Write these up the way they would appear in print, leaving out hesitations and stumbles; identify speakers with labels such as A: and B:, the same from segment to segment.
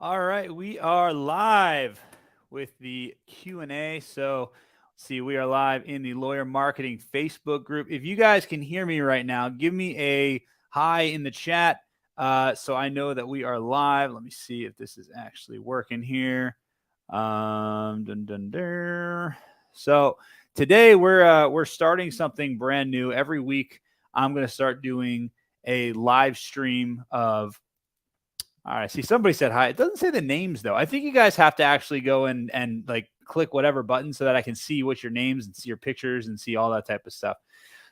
A: All right, we are live with the Q&A. So, let's see, we are live in the Lawyer Marketing Facebook group. If you guys can hear me right now, give me a hi in the chat so I know that we are live. Let me see if this is actually working here. Dun, dun, dun. So, today we're starting something brand new. Every week, I'm going to start doing a live stream of all right. See, somebody said hi. It doesn't say the names though. I think you guys have to actually go and like click whatever button so that I can see what your names and see your pictures and see all that type of stuff.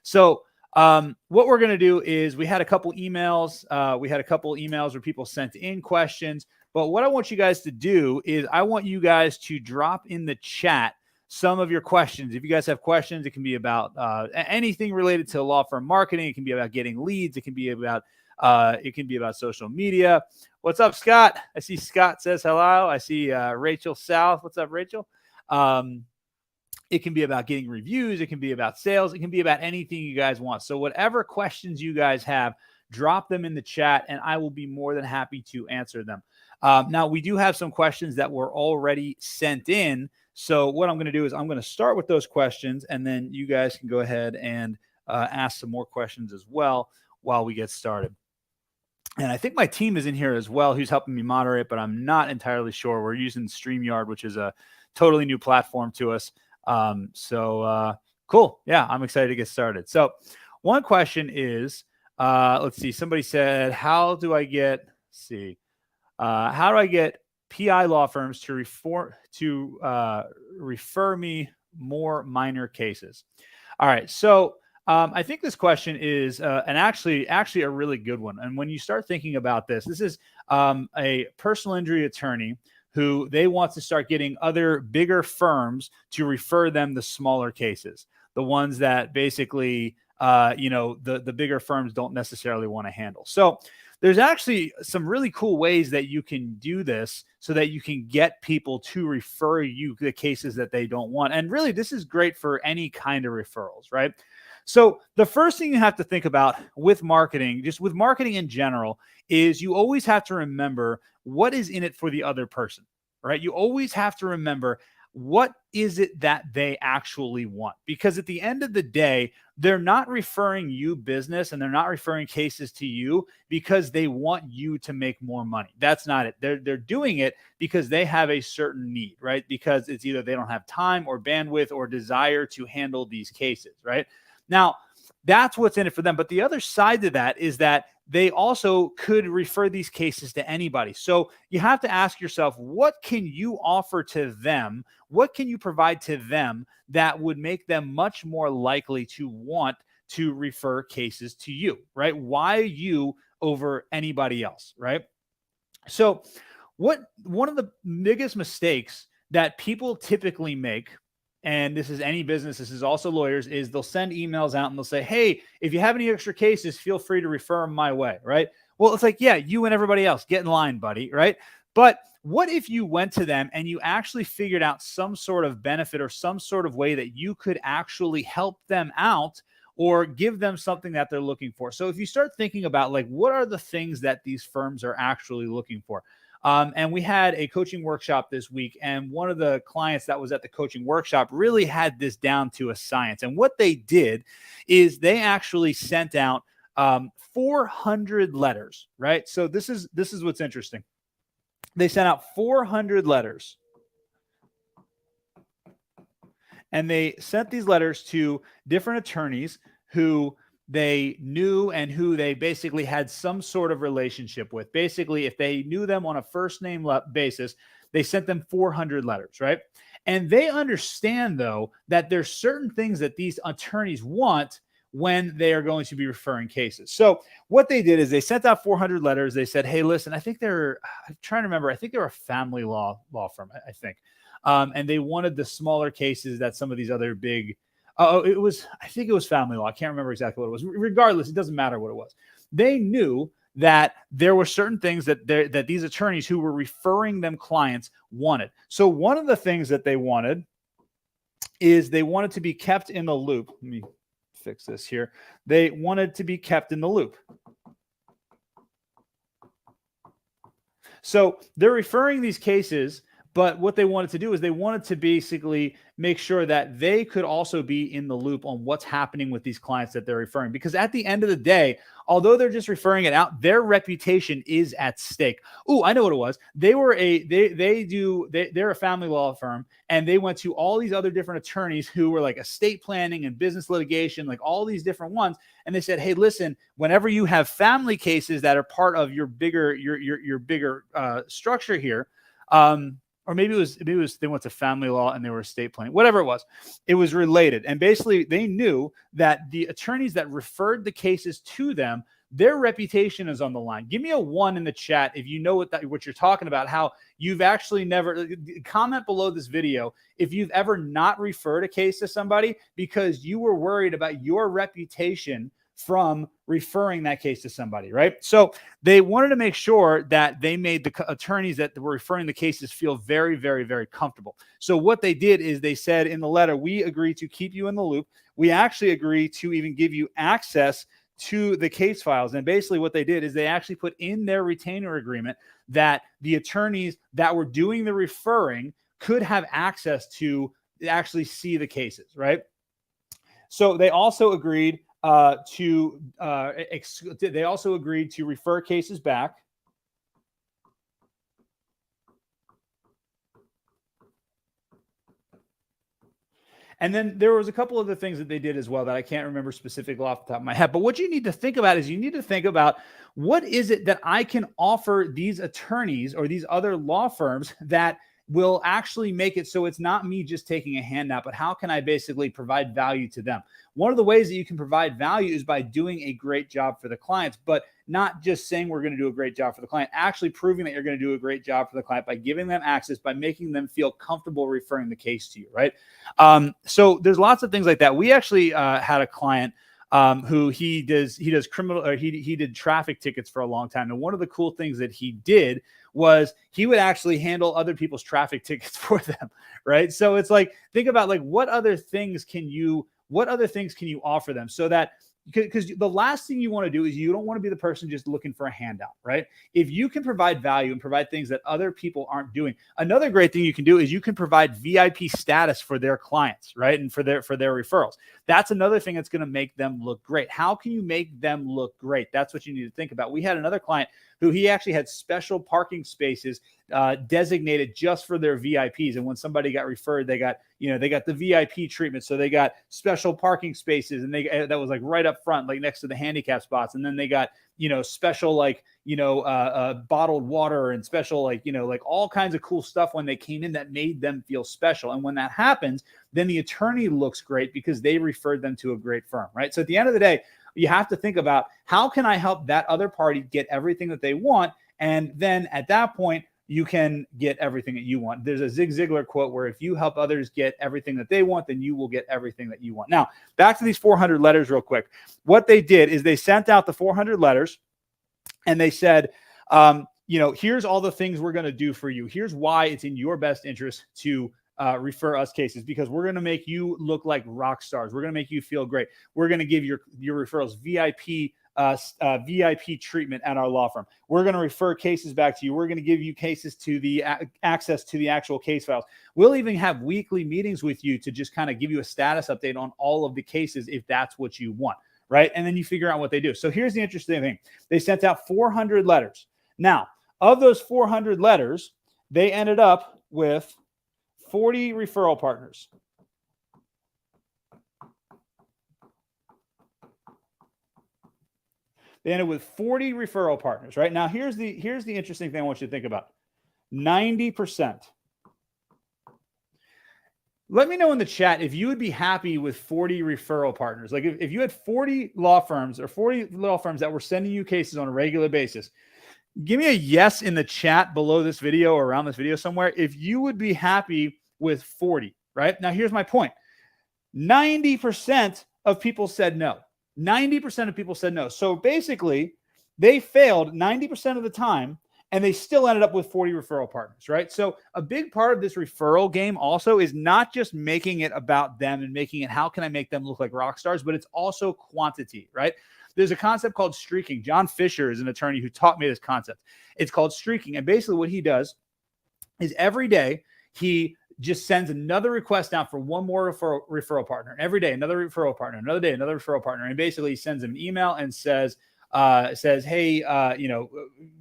A: So what we're gonna do is we had a couple emails. We had a couple emails where people sent in questions. But what I want you guys to do is I want you guys to drop in the chat some of your questions. If you guys have questions, it can be about anything related to law firm marketing. It can be about getting leads. It can be about social media. What's up, Scott? I see Scott says hello. I see Rachel South. What's up, Rachel? It can be about getting reviews. It can be about sales. It can be about anything you guys want. So whatever questions you guys have, drop them in the chat and I will be more than happy to answer them. Now, we do have some questions that were already sent in. So what I'm going to do is I'm going to start with those questions and then you guys can go ahead and ask some more questions as well while we get started. And I think my team is in here as well, who's helping me moderate, but I'm not entirely sure. We're using StreamYard, which is a totally new platform to us. Cool. Yeah, I'm excited to get started. So one question is, let's see, somebody said, how do I get PI law firms to refer me more minor cases? All right. So I think this question is actually a really good one. And when you start thinking about this is a personal injury attorney who they want to start getting other bigger firms to refer them the smaller cases, the ones that basically, the bigger firms don't necessarily want to handle. So there's actually some really cool ways that you can do this so that you can get people to refer you the cases that they don't want. And really, this is great for any kind of referrals, right? So the first thing you have to think about with marketing, just with marketing in general, is you always have to remember what is in it for the other person, right? You always have to remember what is it that they actually want? Because at the end of the day, they're not referring you business and they're not referring cases to you because they want you to make more money. That's not it. They're doing it because they have a certain need, right? Because it's either they don't have time or bandwidth or desire to handle these cases, right? Now, that's what's in it for them. But the other side to that is that they also could refer these cases to anybody. So you have to ask yourself, what can you offer to them? What can you provide to them that would make them much more likely to want to refer cases to you, right? Why you over anybody else, right? So one of the biggest mistakes that people typically make, and this is any business, this is also lawyers, is they'll send emails out and they'll say, hey, if you have any extra cases, feel free to refer them my way, right? Well, it's like, yeah, you and everybody else, get in line, buddy, right? But what if you went to them and you actually figured out some sort of benefit or some sort of way that you could actually help them out or give them something that they're looking for? So if you start thinking about like, what are the things that these firms are actually looking for? And we had a coaching workshop this week, and one of the clients that was at the coaching workshop really had this down to a science. And what they did is they actually sent out 400 letters, right? So this is what's interesting. They sent out 400 letters, and they sent these letters to different attorneys who they knew and who they basically had some sort of relationship with. Basically, if they knew them on a first name basis, they sent them 400 letters, right? And they understand, though, that there's certain things that these attorneys want when they are going to be referring cases. So what they did is they sent out 400 letters. They said, hey, listen, I'm trying to remember, I think they're a family law firm, I think. And they wanted the smaller cases that some of these other big, I think it was family law. I can't remember exactly what it was. Regardless, it doesn't matter what it was. They knew that there were certain things that these attorneys who were referring them clients wanted. So one of the things that they wanted is they wanted to be kept in the loop. Let me fix this here. They wanted to be kept in the loop. So they're referring these cases, but what they wanted to do is they wanted to basically make sure that they could also be in the loop on what's happening with these clients that they're referring. Because at the end of the day, although they're just referring it out, their reputation is at stake. Oh, I know what it was. They're a family law firm, and they went to all these other different attorneys who were like estate planning and business litigation, like all these different ones. And they said, hey, listen, whenever you have family cases that are part of your bigger structure here, or maybe it was they went to family law and they were estate planning, whatever it was related. And basically they knew that the attorneys that referred the cases to them, their reputation is on the line. Give me a 1 in the chat if you know what you're talking about, how you've actually never, comment below this video if you've ever not referred a case to somebody because you were worried about your reputation from referring that case to somebody, right? So they wanted to make sure that they made the attorneys that were referring the cases feel very, very, very comfortable. So what they did is they said in the letter, we agree to keep you in the loop. We actually agree to even give you access to the case files. And basically what they did is they actually put in their retainer agreement that the attorneys that were doing the referring could have access to actually see the cases, right? So they also agreed they also agreed to refer cases back. And then there was a couple other things that they did as well that I can't remember specifically off the top of my head. But what you need to think about is you need to think about what is it that I can offer these attorneys or these other law firms that will actually make it so it's not me just taking a handout, but how can I basically provide value to them? One of the ways that you can provide value is by doing a great job for the clients, but not just saying we're going to do a great job for the client, actually proving that you're going to do a great job for the client by giving them access, by making them feel comfortable referring the case to you, right? So there's lots of things like that. We actually had a client who he does criminal, or he did traffic tickets for a long time. And one of the cool things that he did was he would actually handle other people's traffic tickets for them, right? So it's like, think about like what other things can you offer them so that, because the last thing you want to do is you don't want to be the person just looking for a handout, right? If you can provide value and provide things that other people aren't doing, another great thing you can do is you can provide VIP status for their clients, right? And for their referrals. That's another thing that's going to make them look great. How can you make them look great? That's what you need to think about. We had another client who he actually had special parking spaces designated just for their VIPs. And when somebody got referred, they got the VIP treatment. So they got special parking spaces, and that was like right up front, like next to the handicap spots. And then they got, special, bottled water and special, like all kinds of cool stuff when they came in that made them feel special. And when that happens, then the attorney looks great because they referred them to a great firm, right? So at the end of the day, you have to think about how can I help that other party get everything that they want? And then at that point, you can get everything that you want. There's a Zig Ziglar quote where if you help others get everything that they want, then you will get everything that you want. Now, back to these 400 letters real quick. What they did is they sent out the 400 letters and they said, here's all the things we're going to do for you. Here's why it's in your best interest to refer us cases, because we're going to make you look like rock stars. We're going to make you feel great. We're going to give your referrals VIP treatment at our law firm. We're going to refer cases back to you. We're going to give you cases to the access to the actual case files. We'll even have weekly meetings with you to just kind of give you a status update on all of the cases if that's what you want, right? And then you figure out what they do. So here's the interesting thing. They sent out 400 letters. Now, of those 400 letters, they ended up with 40 referral partners. They ended with 40 referral partners, right? Now, here's the interesting thing I want you to think about. 90%. Let me know in the chat if you would be happy with 40 referral partners. Like if you had 40 law firms or 40 law firms that were sending you cases on a regular basis, give me a yes in the chat below this video or around this video somewhere if you would be happy with 40, right? Now, here's my point. 90% of people said no. 90% of people said no. So basically, they failed 90% of the time, and they still ended up with 40 referral partners, right? So a big part of this referral game also is not just making it about them and making it, how can I make them look like rock stars, but it's also quantity, right? there's a concept called streaking. John Fisher is an attorney who taught me this concept. It's called streaking. And basically what he does is every day he just sends another request out for one more referral partner. Every day, another referral partner, another day, another referral partner. And basically he sends them an email and says, hey,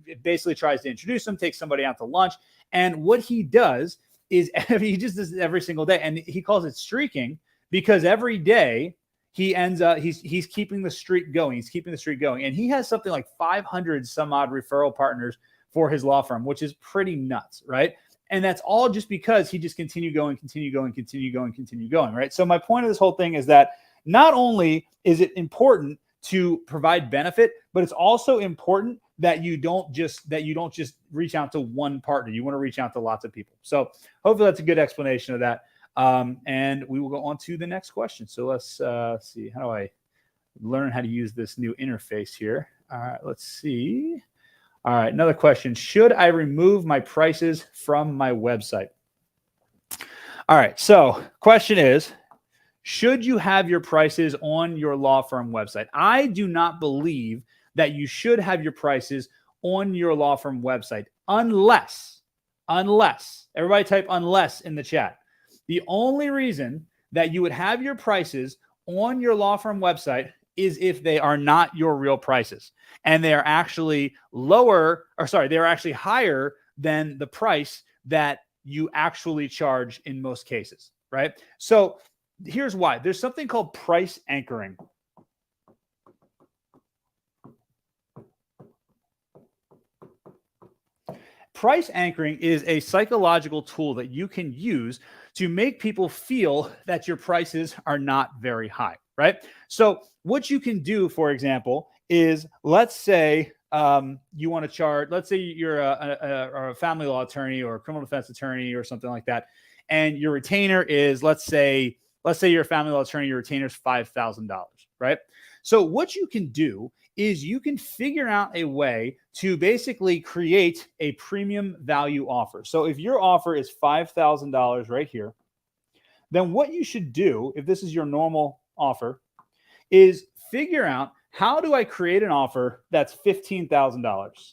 A: it basically tries to introduce them, takes somebody out to lunch. And what he does is he just does it every single day. And he calls it streaking because every day he ends up, he's keeping the streak going. He's keeping the streak going. And he has something like 500 some odd referral partners for his law firm, which is pretty nuts, right? And that's all just because he just continue going, right? So my point of this whole thing is that not only is it important to provide benefit, but it's also important that you don't just reach out to one partner. You want to reach out to lots of people. So hopefully that's a good explanation of that. And we will go on to the next question. So let's see. How do I learn how to use this new interface here? All right, let's see. All right, another question. Should I remove my prices from my website? All right, so question is, should you have your prices on your law firm website? I do not believe that you should have your prices on your law firm website unless, everybody type unless in the chat. The only reason that you would have your prices on your law firm website is if they are not your real prices and they are actually they're actually higher than the price that you actually charge in most cases, right? So here's why. There's something called price anchoring. Price anchoring is a psychological tool that you can use to make people feel that your prices are not very high, right? So what you can do, for example, is let's say you want to charge, let's say you're a family law attorney or a criminal defense attorney or something like that. And your retainer is, let's say you're a family law attorney, your retainer is $5,000, right? So what you can do is you can figure out a way to basically create a premium value offer. So if your offer is $5,000 right here, then what you should do, if this is your normal offer, is figure out, how do I create an offer that's $15,000?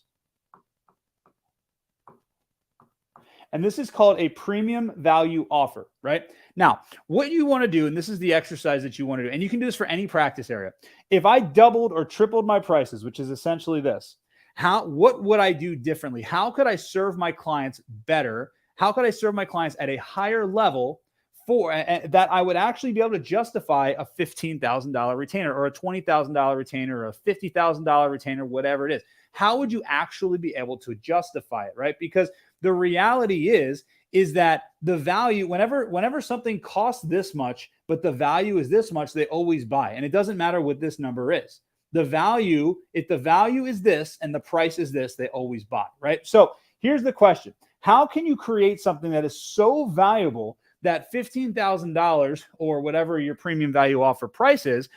A: And this is called a premium value offer, right? Now, what you want to do, and this is the exercise that you want to do, and you can do this for any practice area. If I doubled or tripled my prices, which is essentially this, what would I do differently? How could I serve my clients better? How could I serve my clients at a higher level that I would actually be able to justify a $15,000 retainer or a $20,000 retainer or a $50,000 retainer, whatever it is? How would you actually be able to justify it, right? Because the reality is that the value, whenever something costs this much, but the value is this much, they always buy. And it doesn't matter what this number is. The value, if the value is this and the price is this, they always buy, right? So here's the question. How can you create something that is so valuable that $15,000 or whatever your premium value offer price is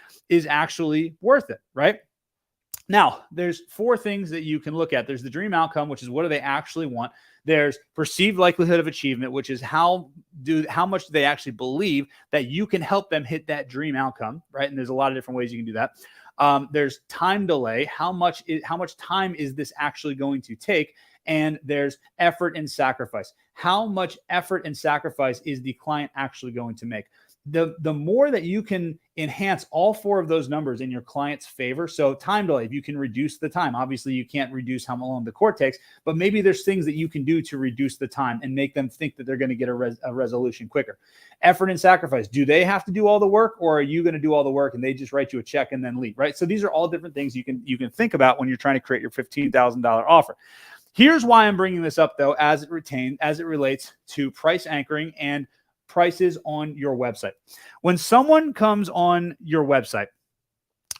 A: actually worth it, right? Now, there's 4 things that you can look at. There's the dream outcome, which is what do they actually want? There's perceived likelihood of achievement, which is how much do they actually believe that you can help them hit that dream outcome, right? And there's a lot of different ways you can do that. There's time delay. How much time is this actually going to take? And there's effort and sacrifice. How much effort and sacrifice is the client actually going to make? The more that you can enhance all 4 of those numbers in your client's favor. So time delay, if you can reduce the time, obviously you can't reduce how long the court takes, but maybe there's things that you can do to reduce the time and make them think that they're going to get a resolution quicker. Effort and sacrifice. Do they have to do all the work, or are you going to do all the work and they just write you a check and then leave, right? So these are all different things you can think about when you're trying to create your $15,000 offer. Here's why I'm bringing this up, though, as it relates to price anchoring and prices on your website. When someone comes on your website,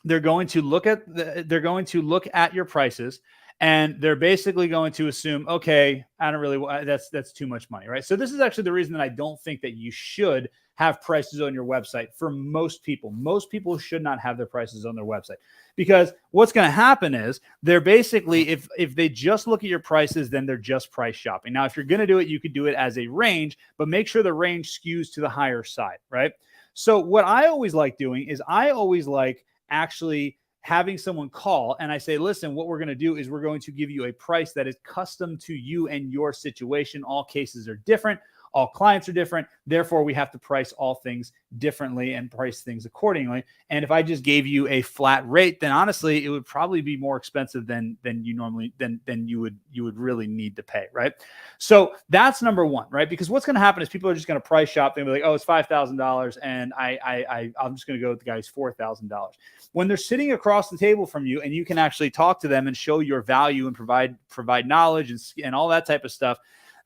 A: they're going to look at your prices, and they're basically going to assume, okay, I don't really, that's too much money, right? So this is actually the reason that I don't think that you should have prices on your website for most people. Most people should not have their prices on their website, because what's going to happen is they're basically, if they just look at your prices, then they're just price shopping. Now, if you're going to do it, you could do it as a range, but make sure the range skews to the higher side, right? So what I always like doing is I always like actually having someone call and I say, listen, what we're going to do is we're going to give you a price that is custom to you and your situation. All cases are different. All clients are different. Therefore, we have to price all things differently and price things accordingly. And if I just gave you a flat rate, then honestly, it would probably be more expensive than you would really need to pay, right? So that's number one, right? Because what's going to happen is people are just going to price shop. They'll be like, oh, it's $5,000, and I'm just going to go with the guy's $4,000. When they're sitting across the table from you, and you can actually talk to them and show your value and provide knowledge and all that type of stuff,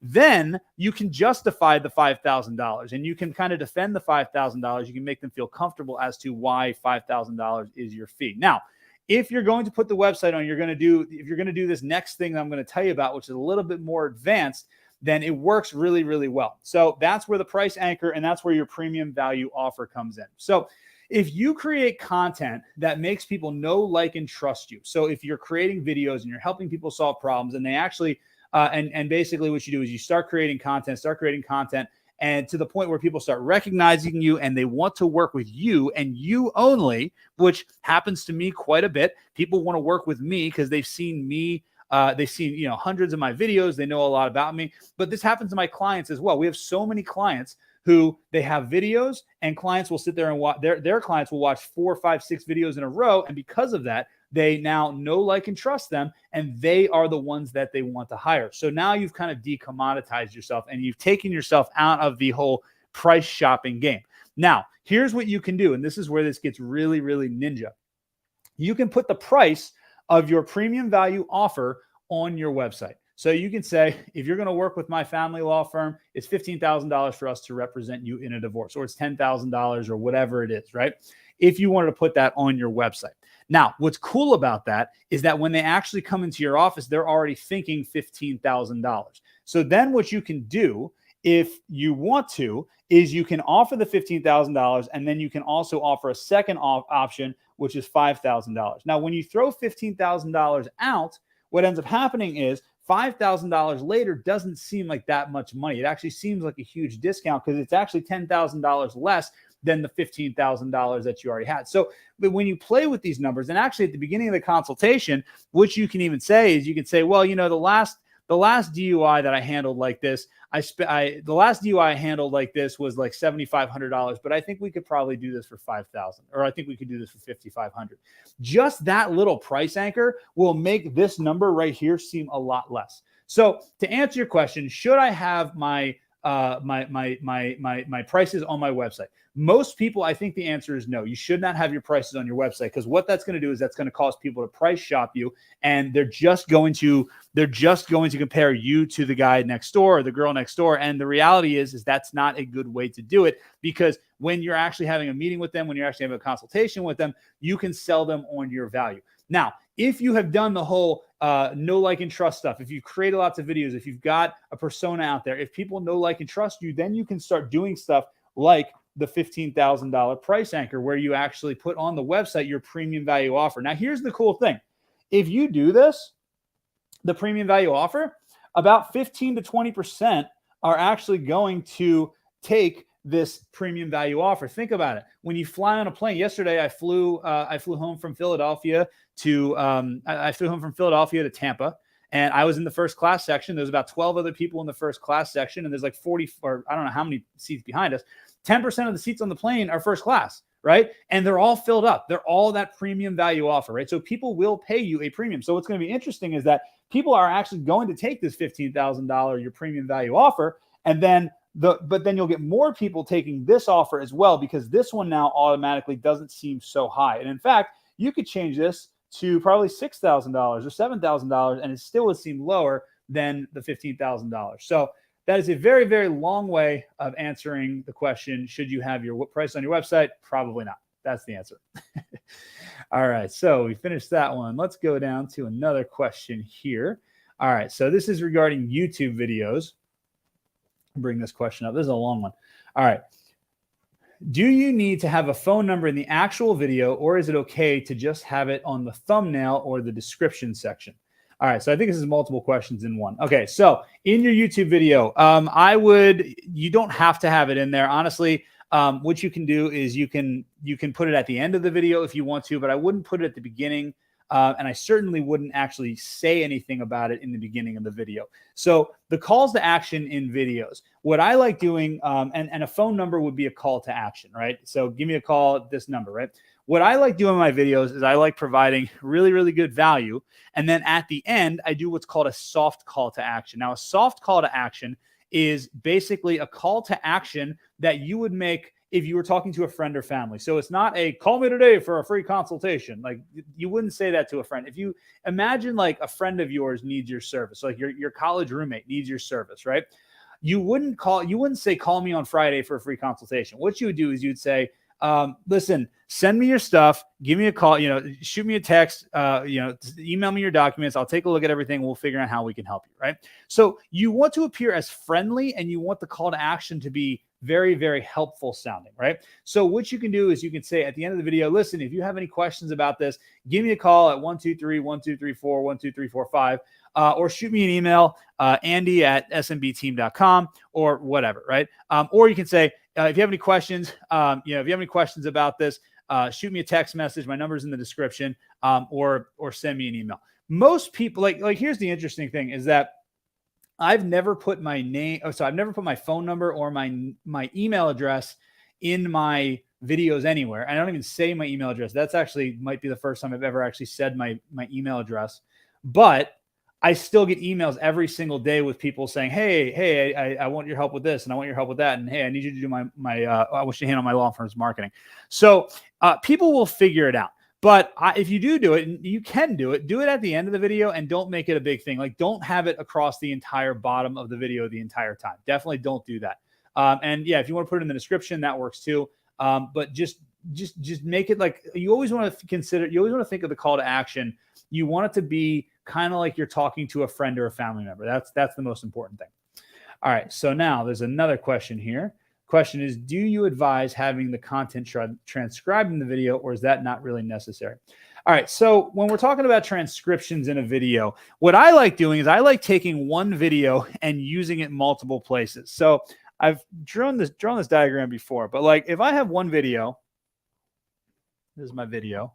A: then you can justify the $5,000 and you can kind of defend the $5,000. You can make them feel comfortable as to why $5,000 is your fee. Now, if you're going to put the website on, if you're going to do this next thing that I'm going to tell you about, which is a little bit more advanced, then it works really, really well. So that's where the price anchor and that's where your premium value offer comes in. So if you create content that makes people know, like, and trust you. So if you're creating videos and you're helping people solve problems and they actually and basically what you do is you start creating content, and to the point where people start recognizing you and they want to work with you and you only, which happens to me quite a bit. People want to work with me because they've seen me. They've seen, hundreds of my videos. They know a lot about me, but this happens to my clients as well. We have so many clients who they have videos and clients will sit there and watch their clients will watch 4, 5, 6 videos in a row. And because of that, they now know, like, and trust them, and they are the ones that they want to hire. So now you've kind of decommoditized yourself and you've taken yourself out of the whole price shopping game. Now, here's what you can do. And this is where this gets really, really ninja. You can put the price of your premium value offer on your website. So you can say, if you're going to work with my family law firm, it's $15,000 for us to represent you in a divorce, or it's $10,000 or whatever it is, right? If you wanted to put that on your website. Now, what's cool about that is that when they actually come into your office, they're already thinking $15,000. So then what you can do, if you want to, is you can offer the $15,000 and then you can also offer a second option, which is $5,000. Now, when you throw $15,000 out, what ends up happening is $5,000 later doesn't seem like that much money. It actually seems like a huge discount because it's actually $10,000 less than the $15,000 that you already had. So but when you play with these numbers, and actually at the beginning of the consultation, what you can even say is you can say, well, the last DUI that I handled like this, the last DUI I handled like this was like $7,500, but I think we could probably do this for $5,000, or I think we could do this for $5,500. Just that little price anchor will make this number right here seem a lot less. So to answer your question, should I have my prices on my website? Most people, I think the answer is no. You should not have your prices on your website, because what that's going to do is that's going to cause people to price shop you, and they're just going to compare you to the guy next door or the girl next door. And the reality is that's not a good way to do it, because when you're actually having a meeting with them, when you're actually having a consultation with them, you can sell them on your value. Now, if you have done the whole know, like, and trust stuff, if you've created lots of videos, if you've got a persona out there, if people know, like, and trust you, then you can start doing stuff like the $15,000 price anchor, where you actually put on the website your premium value offer. Now, here's the cool thing. If you do this, the premium value offer, about 15 to 20% are actually going to take this premium value offer. Think about it. When you fly on a plane, yesterday I flew home from Philadelphia to Tampa, and I was in the first class section. There's about 12 other people in the first class section, and there's like 40, or I don't know how many seats behind us. 10% of the seats on the plane are first class, right? And they're all filled up. They're all that premium value offer, right? So people will pay you a premium. So what's going to be interesting is that people are actually going to take this $15,000, your premium value offer, and then but then you'll get more people taking this offer as well, because this one now automatically doesn't seem so high. And in fact, you could change this to probably $6,000 or $7,000, and it still would seem lower than the $15,000. So that is a very, very long way of answering the question, should you have your price on your website? Probably not. That's the answer. All right, so we finished that one. Let's go down to another question here. All right, so this is regarding YouTube videos. I'll bring this question up. This is a long one. All right. Do you need to have a phone number in the actual video, or is it okay to just have it on the thumbnail or the description section? All right, so I think this is multiple questions in one. Okay, so in your YouTube video, you don't have to have it in there. Honestly, what you can do is you can put it at the end of the video if you want to, but I wouldn't put it at the beginning. And I certainly wouldn't actually say anything about it in the beginning of the video. So the calls to action in videos, what I like doing, and a phone number would be a call to action, right? So give me a call at this number, right? What I like doing in my videos is I like providing really, really good value. And then at the end, I do what's called a soft call to action. Now, a soft call to action is basically a call to action that you would make if you were talking to a friend or family. So it's not a call me today for a free consultation. Like, you wouldn't say that to a friend. If you imagine like a friend of yours needs your service, like your college roommate needs your service, right? You wouldn't say, call me on Friday for a free consultation. What you would do is you'd say, listen, send me your stuff, give me a call, shoot me a text, email me your documents. I'll take a look at everything. We'll figure out how we can help you. Right. So you want to appear as friendly, and you want the call to action to be very, very helpful sounding. Right. So what you can do is you can say at the end of the video, listen, if you have any questions about this, give me a call at 123-1234-12345, or shoot me an email, Andy@smbteam.com, or whatever. Right. Or you can say, if you have any questions, if you have any questions about this, shoot me a text message. My number's in the description, or send me an email. Most people like here's the interesting thing is that I've never put my name. So I've never put my phone number or my email address in my videos anywhere. I don't even say my email address. That's actually might be the first time I've ever actually said my email address, but I still get emails every single day with people saying, hey, I want your help with this, and I want your help with that, and hey, I need you to do my I want you to handle my law firm's marketing. So people will figure it out. But if you do it, and you can do it at the end of the video, and don't make it a big thing. Like, don't have it across the entire bottom of the video the entire time. Definitely don't do that. And yeah, if you want to put it in the description, that works too. But just make it like you always want to consider. You always want to think of the call to action. You want it to be kind of like you're talking to a friend or a family member. That's the most important thing. All right. So now there's another question here. Question is, do you advise having the content transcribed in the video, or is that not really necessary? All right. So when we're talking about transcriptions in a video, what I like doing is I like taking one video and using it multiple places. So I've drawn this diagram before, but like if I have one video, this is my video.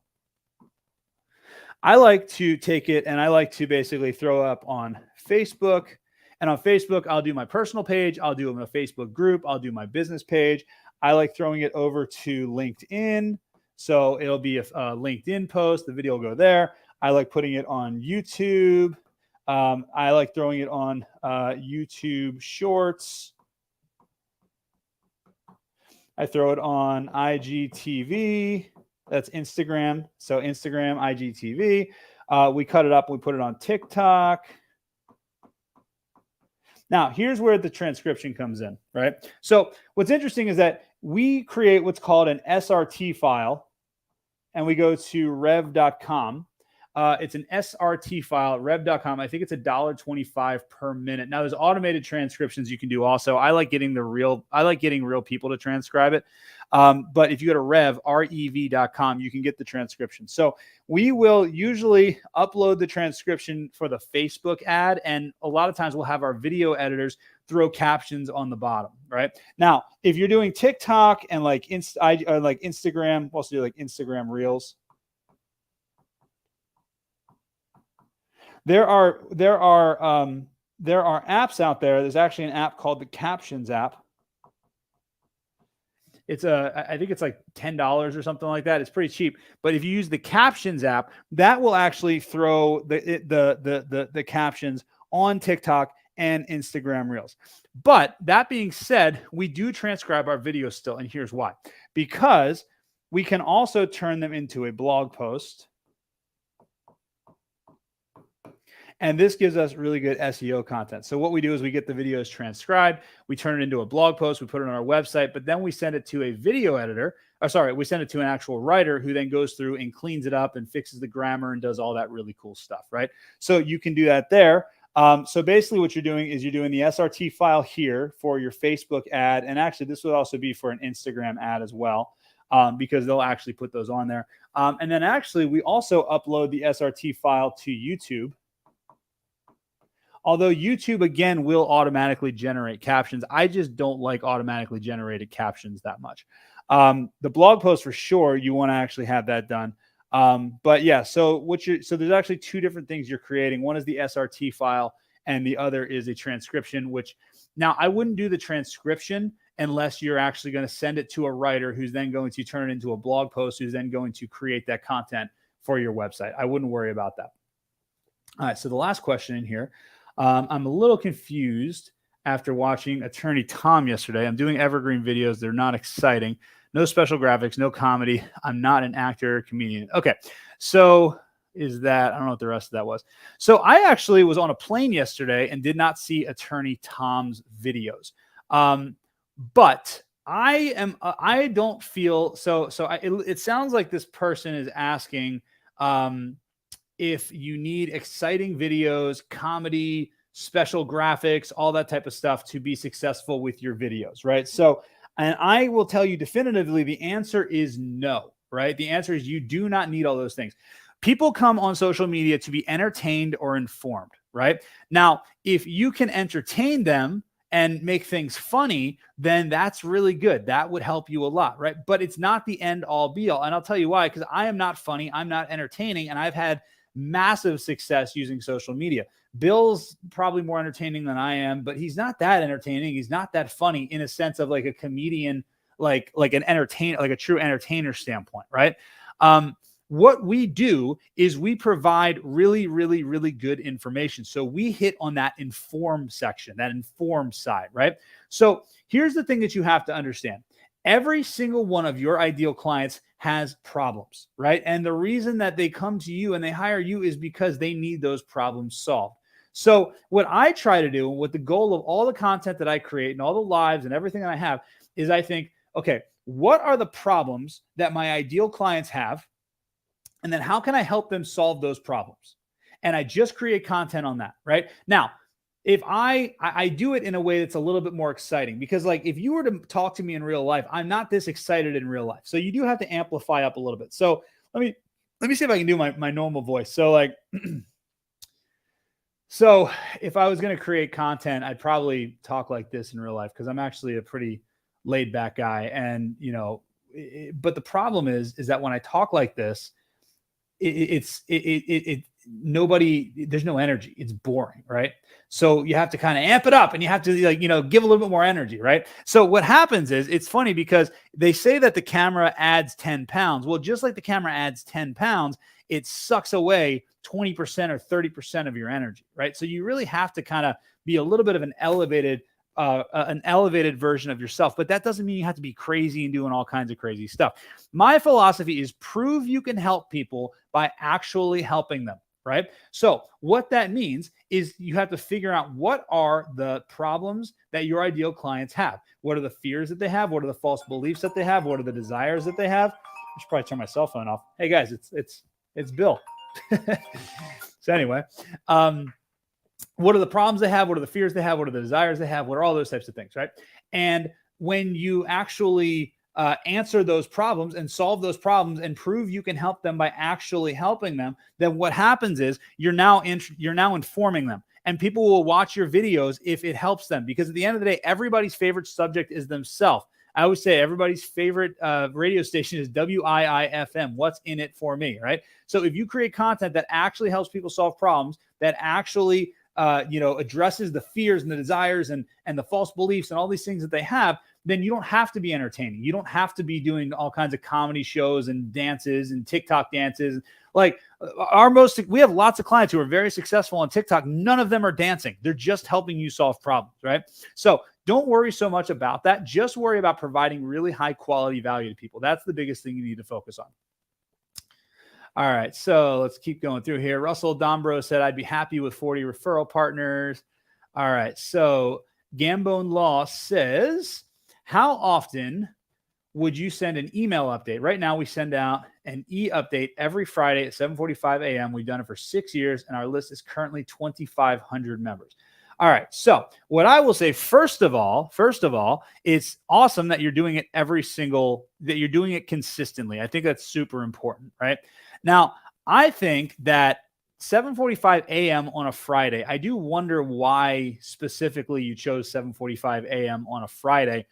A: I like to take it and I like to basically throw up on Facebook. And on Facebook, I'll do my personal page. I'll do it in a Facebook group. I'll do my business page. I like throwing it over to LinkedIn. So it'll be a LinkedIn post. The video will go there. I like putting it on YouTube. I like throwing it on YouTube Shorts. I throw it on IGTV. That's Instagram. So Instagram, IGTV. We cut it up. We put it on TikTok. Now, here's where the transcription comes in, right? So what's interesting is that we create what's called an SRT file, and we go to rev.com. It's an SRT file, rev.com. I think it's $1.25 per minute. Now, there's automated transcriptions you can do also. I like getting real people to transcribe it. But if you go to rev.com, you can get the transcription. So we will usually upload the transcription for the Facebook ad, and a lot of times we'll have our video editors throw captions on the bottom, right? Now, if you're doing TikTok and like Instagram, we'll also do like Instagram Reels. There are apps out there. There's actually an app called the Captions app. I think it's like $10 or something like that. It's pretty cheap. But if you use the Captions app, that will actually throw the captions on TikTok and Instagram Reels. But that being said, we do transcribe our videos still, and here's why. Because we can also turn them into a blog post. And this gives us really good SEO content. So what we do is we get the videos transcribed, we turn it into a blog post, we put it on our website, but then we send it to a video editor. We send it to an actual writer who then goes through and cleans it up and fixes the grammar and does all that really cool stuff, right? So you can do that there. So basically what you're doing is you're doing the SRT file here for your Facebook ad. And actually this would also be for an Instagram ad as well, because they'll actually put those on there. And then actually we also upload the SRT file to YouTube. Although YouTube, again, will automatically generate captions. I just don't like automatically generated captions that much. The blog post for sure, you want to actually have that done. But yeah, so there's actually two different things you're creating. One is the SRT file, and the other is a transcription, which now I wouldn't do the transcription unless you're actually going to send it to a writer who's then going to turn it into a blog post, who's then going to create that content for your website. I wouldn't worry about that. All right, so the last question in here, I'm a little confused after watching Attorney Tom yesterday. I'm doing evergreen videos. They're not exciting. No special graphics, no comedy. I'm not an actor or comedian. Okay, so is that, I don't know what the rest of that was. So I actually was on a plane yesterday and did not see Attorney Tom's videos. But I don't feel, it sounds like this person is asking, if you need exciting videos, comedy, special graphics, all that type of stuff to be successful with your videos, right? So, and I will tell you definitively, the answer is no, right? The answer is you do not need all those things. People come on social media to be entertained or informed, right? Now, if you can entertain them and make things funny, then that's really good. That would help you a lot, right? But it's not the end all be all. And I'll tell you why, because I am not funny. I'm not entertaining. And I've had massive success using social media. Bill's probably more entertaining than I am, but he's not that entertaining. He's not that funny in a sense of like a comedian, like an entertainer, like a true entertainer standpoint, right? What we do is we provide really, really, really good information. So we hit on that informed section, that informed side, right? So here's the thing that you have to understand. Every single one of your ideal clients has problems, right? And the reason that they come to you and they hire you is because they need those problems solved. So what I try to do, and with the goal of all the content that I create and all the lives and everything that I have, is I think, okay, what are the problems that my ideal clients have? And then how can I help them solve those problems? And I just create content on that, right? Now, if I do it in a way that's a little bit more exciting, because like if you were to talk to me in real life, I'm not this excited in real life. So you do have to amplify up a little bit. So let me see if I can do my normal voice. So like, so if I was going to create content, I'd probably talk like this in real life, because I'm actually a pretty laid back guy. And, you know, but the problem is that when I talk like this, nobody, there's no energy. It's boring, right? So you have to kind of amp it up, and you have to, like, you know, give a little bit more energy, right? So what happens is, it's funny because they say that the camera adds 10 pounds. Well, just like the camera adds 10 pounds, it sucks away 20% or 30% of your energy, right? So you really have to kind of be a little bit of an elevated version of yourself, but that doesn't mean you have to be crazy and doing all kinds of crazy stuff. My philosophy is prove you can help people by actually helping them, right? So what that means is you have to figure out what are the problems that your ideal clients have. What are the fears that they have? What are the false beliefs that they have? What are the desires that they have? I should probably turn my cell phone off. Hey guys, it's Bill. So anyway, what are the problems they have? What are the fears they have? What are the desires they have? What are all those types of things, right? And when you actually answer those problems and solve those problems and prove you can help them by actually helping them, then what happens is you're now informing them, and people will watch your videos if it helps them, because at the end of the day, everybody's favorite subject is themselves. I always say everybody's favorite radio station is WIIFM. What's in it for me, right? So if you create content that actually helps people solve problems, that actually addresses the fears and the desires and the false beliefs and all these things that they have, then you don't have to be entertaining. You don't have to be doing all kinds of comedy shows and dances and TikTok dances. Like we have lots of clients who are very successful on TikTok. None of them are dancing. They're just helping you solve problems, right? So don't worry so much about that. Just worry about providing really high quality value to people. That's the biggest thing you need to focus on. All right, so let's keep going through here. Russell Dombro said, I'd be happy with 40 referral partners. All right, so Gambone Law says, how often would you send an email update? Right now, we send out an e-update every Friday at 7:45 a.m. We've done it for 6 years, and our list is currently 2,500 members. All right, so what I will say, first of all, it's awesome that you're doing it that you're doing it consistently. I think that's super important, right? Now, I think that 7:45 a.m. on a Friday. I do wonder why specifically you chose 7:45 a.m. on a Friday.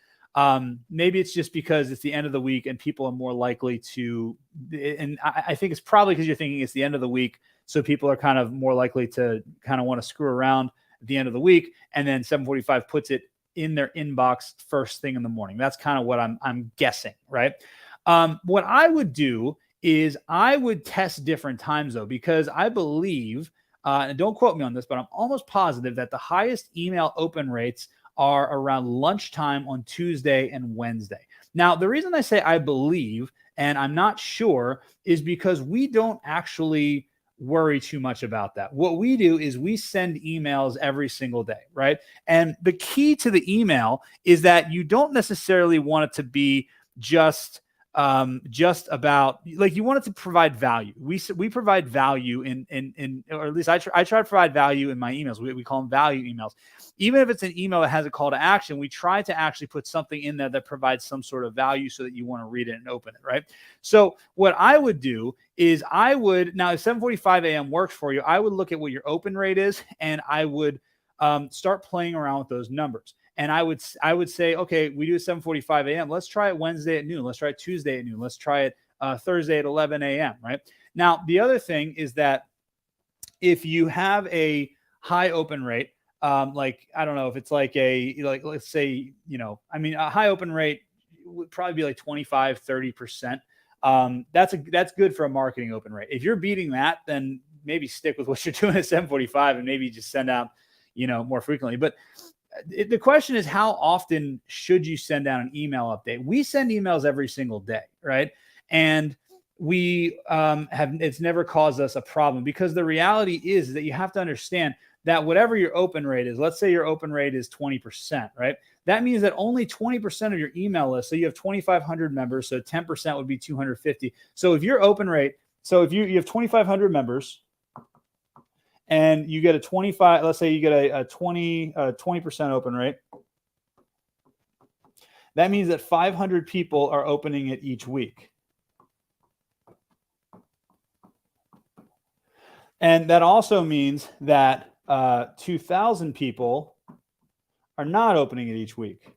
A: Maybe it's just because it's the end of the week and people are more likely to, and I think it's probably because you're thinking it's the end of the week. So people are kind of more likely to kind of want to screw around at the end of the week. And then 7:45 puts it in their inbox first thing in the morning. That's kind of what I'm guessing, right? What I would do is I would test different times though, because I believe, and don't quote me on this, but I'm almost positive that the highest email open rates are around lunchtime on Tuesday and Wednesday. Now, the reason I say I believe and I'm not sure is because we don't actually worry too much about that. What we do is we send emails every single day, right? And the key to the email is that you don't necessarily want it to be just about, like, you want it to provide value. We provide value in or at least I try to provide value in my emails. We call them value emails. Even if it's an email that has a call to action, we try to actually put something in there that provides some sort of value so that you want to read it and open it, right? So what I would do is now if 7:45 a.m. works for you, I would look at what your open rate is and I would start playing around with those numbers. And I would say, okay, we do 7:45 a.m. Let's try it Wednesday at noon. Let's try it Tuesday at noon. Let's try it Thursday at 11 a.m. Right now, the other thing is that if you have a high open rate, like, I don't know if it's like let's say, a high open rate would probably be like 25, 30%. That's good for a marketing open rate. If you're beating that, then maybe stick with what you're doing at 7:45 and maybe just send out, more frequently. But the question is, how often should you send out an email update? We send emails every single day, right? And we it's never caused us a problem, because the reality is that you have to understand that whatever your open rate is, let's say your open rate is 20%, right? That means that only 20% of your email list, so you have 2,500 members, so 10% would be 250. So if your open rate, if you have 2,500 members, and you get a 25, let's say you get a 20% open rate. That means that 500 people are opening it each week. And that also means that 2,000 people are not opening it each week.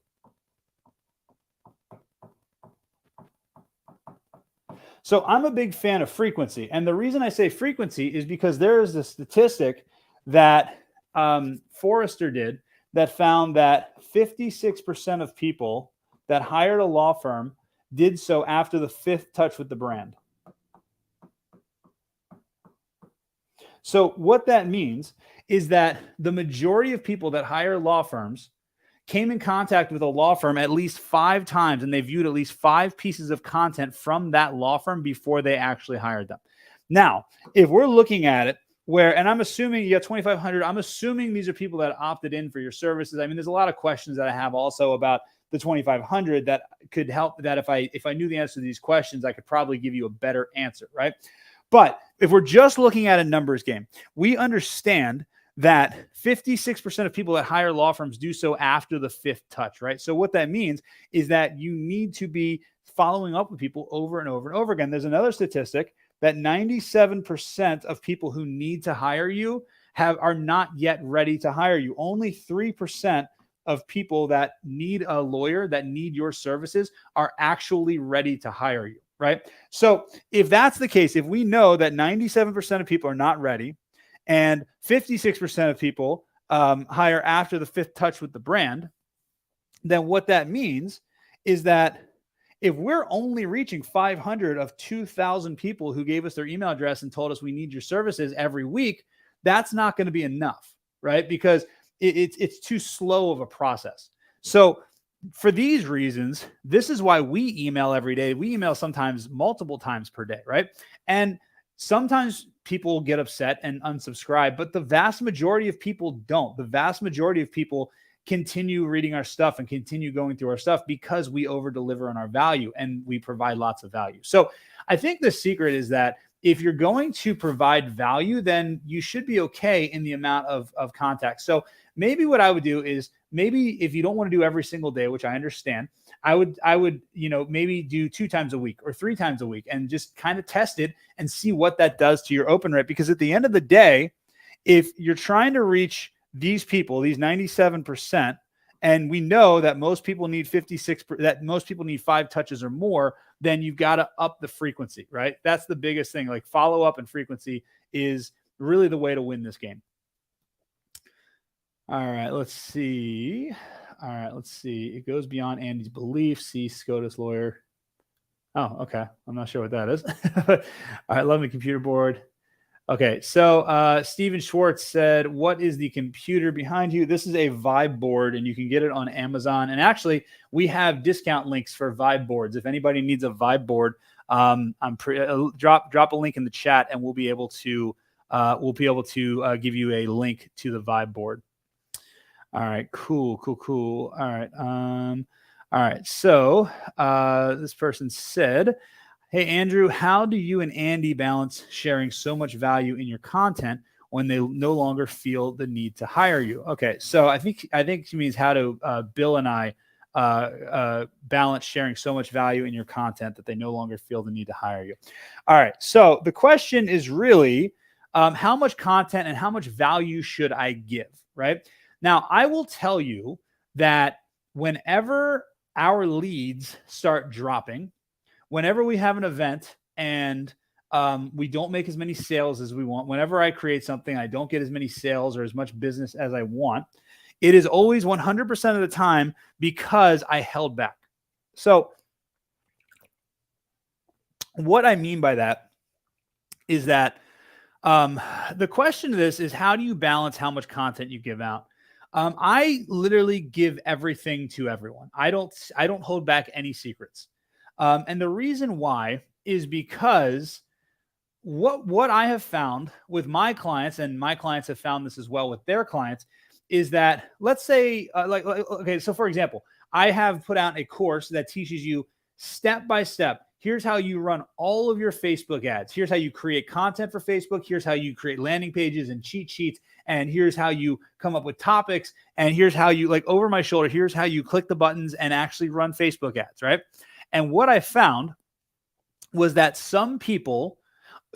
A: So I'm a big fan of frequency. And the reason I say frequency is because there is a statistic that Forrester did that found that 56% of people that hired a law firm did so after the 5th touch with the brand. So what that means is that the majority of people that hire law firms came in contact with a law firm at least 5 times, and they viewed at least 5 pieces of content from that law firm before they actually hired them. Now, if we're looking at it and I'm assuming you got 2,500, I'm assuming these are people that opted in for your services. I mean, there's a lot of questions that I have also about the 2,500 that could help, that if I knew the answer to these questions, I could probably give you a better answer, right? But if we're just looking at a numbers game, we understand that 56% of people that hire law firms do so after the 5th touch, right? So what that means is that you need to be following up with people over and over and over again. There's another statistic that 97% of people who need to hire you are not yet ready to hire you. Only 3% of people that need a lawyer, that need your services, are actually ready to hire you, right? So if that's the case, if we know that 97% of people are not ready, and 56% of people hire after the 5th touch with the brand, then what that means is that if we're only reaching 500 of 2,000 people who gave us their email address and told us we need your services every week, that's not going to be enough, right? Because it's too slow of a process. So for these reasons, this is why we email every day. We email sometimes multiple times per day, right? And sometimes people get upset and unsubscribe, but the vast majority of people don't. The vast majority of people continue reading our stuff and continue going through our stuff because we over deliver on our value and we provide lots of value. So I think the secret is that if you're going to provide value, then you should be okay in the amount of contact. So maybe what I would do is, maybe if you don't want to do every single day, which I understand, I would, maybe do 2 times a week or 3 times a week and just kind of test it and see what that does to your open rate. Because at the end of the day, if you're trying to reach these people, these 97%, and we know that most people need 56, that most people need 5 touches or more, then you've got to up the frequency, right? That's the biggest thing. Like, follow up and frequency is really the way to win this game. All right, let's see. It goes beyond Andy's belief. See SCOTUS lawyer. Oh, okay. I'm not sure what that is. All right, love me computer board. Okay, so Steven Schwartz said, what is the computer behind you? This is a Vibe board, and you can get it on Amazon. And we have discount links for Vibe boards. If anybody needs a Vibe board, drop a link in the chat, and we'll be able to give you a link to the Vibe board. All right, cool. All right. So this person said, hey, Andrew, how do you and Andy balance sharing so much value in your content when they no longer feel the need to hire you? Okay, so I think she means how do Bill and I balance sharing so much value in your content that they no longer feel the need to hire you. All right, so the question is really, how much content and how much value should I give, right? Now, I will tell you that whenever our leads start dropping, whenever we have an event and we don't make as many sales as we want, whenever I create something, I don't get as many sales or as much business as I want, it is always 100% of the time because I held back. So what I mean by that is that the question to this is, how do you balance how much content you give out? I literally give everything to everyone. I don't hold back any secrets. And the reason why is because what I have found with my clients, and my clients have found this as well with their clients, is that, let's say, okay, so for example, I have put out a course that teaches you step by step. Here's how you run all of your Facebook ads. Here's how you create content for Facebook. Here's how you create landing pages and cheat sheets. And here's how you come up with topics. And here's how you, like, over my shoulder, here's how you click the buttons and actually run Facebook ads, right? And what I found was that some people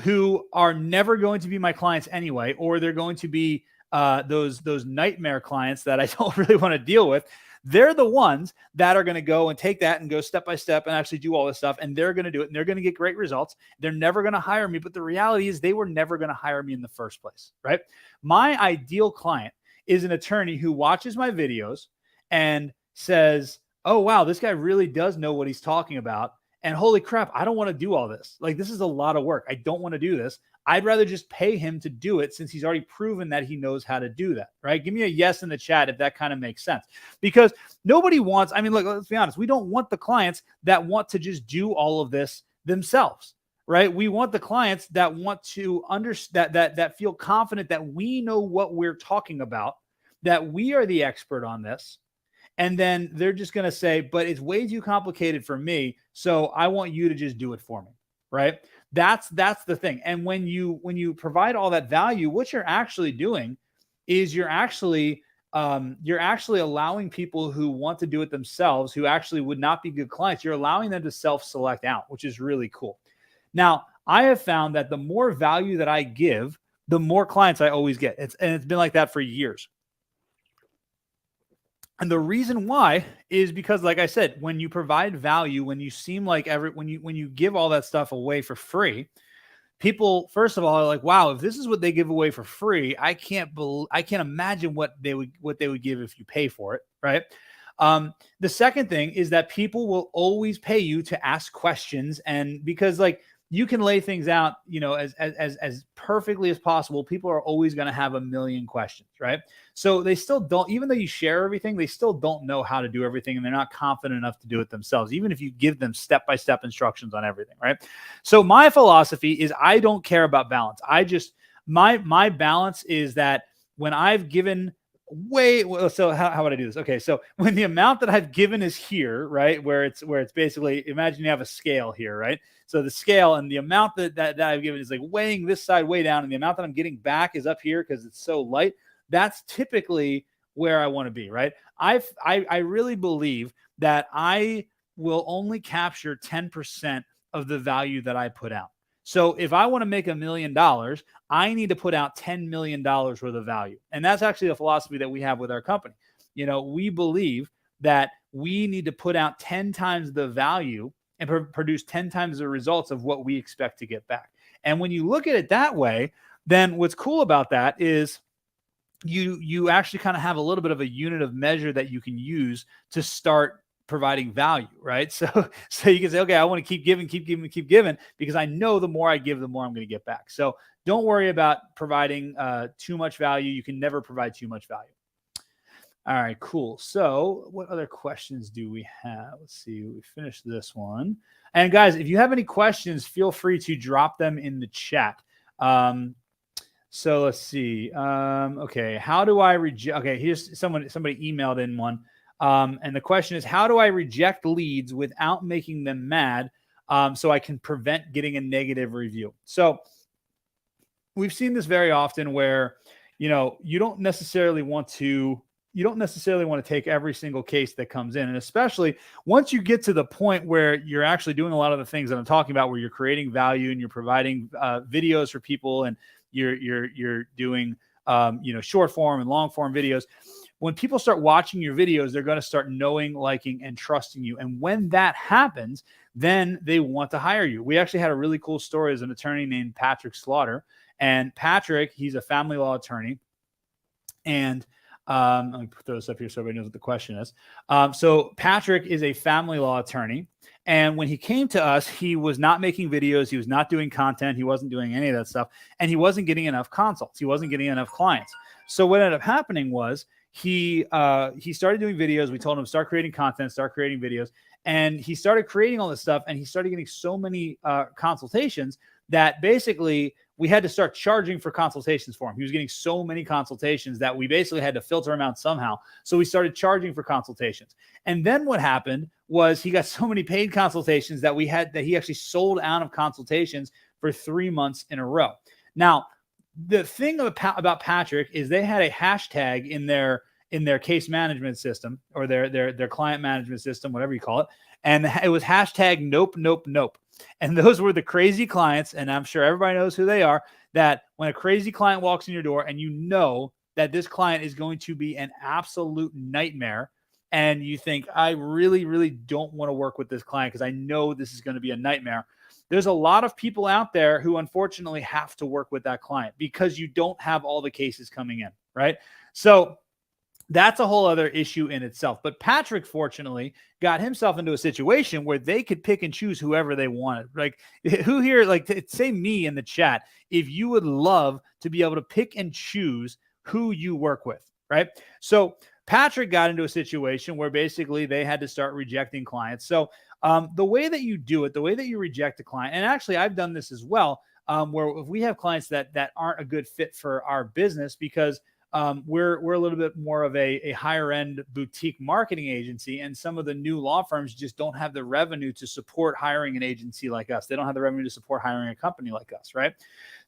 A: who are never going to be my clients anyway, or they're going to be those nightmare clients that I don't really want to deal with, they're the ones that are going to go and take that and go step by step and actually do all this stuff. And they're going to do it, and they're going to get great results. They're never going to hire me. But the reality is, they were never going to hire me in the first place, right? My ideal client is an attorney who watches my videos and says, oh, wow, this guy really does know what he's talking about. And holy crap, I don't want to do all this. Like, this is a lot of work. I don't want to do this. I'd rather just pay him to do it, since he's already proven that he knows how to do that, right? Give me a yes in the chat if that kind of makes sense. Because nobody wants, I mean, look, let's be honest. We don't want the clients that want to just do all of this themselves, right? We want the clients that want to understand, that feel confident that we know what we're talking about, that we are the expert on this. And then they're just going to say, but it's way too complicated for me, so I want you to just do it for me, right? That's the thing. And when you provide all that value, what you're actually doing is you're actually allowing people who want to do it themselves, who actually would not be good clients, you're allowing them to self-select out, which is really cool. Now, I have found that the more value that I give, the more clients I always get. It's been like that for years. And the reason why is because, like I said, when you provide value, when you seem like when you give all that stuff away for free, people, first of all, are like, wow, if this is what they give away for free, I can't imagine what they would give if you pay for it, right? The second thing is that people will always pay you to ask questions, and because, like, you can lay things out, as perfectly as possible, people are always going to have a million questions, right? So they still don't, even though you share everything, they still don't know how to do everything, and they're not confident enough to do it themselves, even if you give them step-by-step instructions on everything, right? So my philosophy is, I don't care about balance. My balance is that when I've given So how would I do this? Okay, so when the amount that I've given is here, right, where it's basically, imagine you have a scale here, right? So the scale and the amount that I've given is like weighing this side way down, and the amount that I'm getting back is up here because it's so light. That's typically where I want to be, right? I really believe that I will only capture 10% of the value that I put out. So if I want to make $1 million, I need to put out $10 million worth of value. And that's actually the philosophy that we have with our company. We believe that we need to put out 10 times the value and produce 10 times the results of what we expect to get back. And when you look at it that way, then what's cool about that is you actually kind of have a little bit of a unit of measure that you can use to start providing value, right? So you can say, okay, I want to keep giving because I know the more I give, the more I'm going to get back. So don't worry about providing too much value. You can never provide too much value. All right, cool. So what other questions do we have? Let's see. We finished this one. And guys, if you have any questions, feel free to drop them in the chat. So let's see. Okay, how do I reject? Okay, here's somebody emailed in one. And the question is, how do I reject leads without making them mad so I can prevent getting a negative review? So we've seen this very often where, you don't necessarily want to take every single case that comes in. And especially once you get to the point where you're actually doing a lot of the things that I'm talking about, where you're creating value and you're providing videos for people, and you're doing, short form and long form videos. When people start watching your videos, they're going to start knowing, liking, and trusting you. And when that happens, then they want to hire you. We actually had a really cool story as an attorney named Patrick Slaughter. And Patrick, he's a family law attorney. And let me throw this up here so everybody knows what the question is. So Patrick is a family law attorney. And when he came to us, he was not making videos. He was not doing content. He wasn't doing any of that stuff. And he wasn't getting enough consults. He wasn't getting enough clients. So what ended up happening was he started doing videos. We told him, start creating content, start creating videos. And he started creating all this stuff. And he started getting so many consultations that basically we had to start charging for consultations for him. He was getting so many consultations that we basically had to filter him out somehow. So we started charging for consultations. And then what happened was he got so many paid consultations that he actually sold out of consultations for 3 months in a row. Now, the thing about Patrick is they had a hashtag in their case management system, or their client management system, whatever you call it. And it was hashtag nope, nope, nope. And those were the crazy clients. And I'm sure everybody knows who they are, that when a crazy client walks in your door and you know that this client is going to be an absolute nightmare, and you think, I really, really don't want to work with this client because I know this is going to be a nightmare. There's a lot of people out there who unfortunately have to work with that client because you don't have all the cases coming in, right? So that's a whole other issue in itself. But Patrick, fortunately, got himself into a situation where they could pick and choose whoever they wanted. Like, who here, say me in the chat, if you would love to be able to pick and choose who you work with, right? So Patrick got into a situation where basically they had to start rejecting clients. So the way that you do it, the way that you reject a client, and actually I've done this as well, where if we have clients that aren't a good fit for our business because we're a little bit more of a higher end boutique marketing agency, and some of the new law firms just don't have the revenue to support hiring an agency like us. They don't have the revenue to support hiring a company like us, right?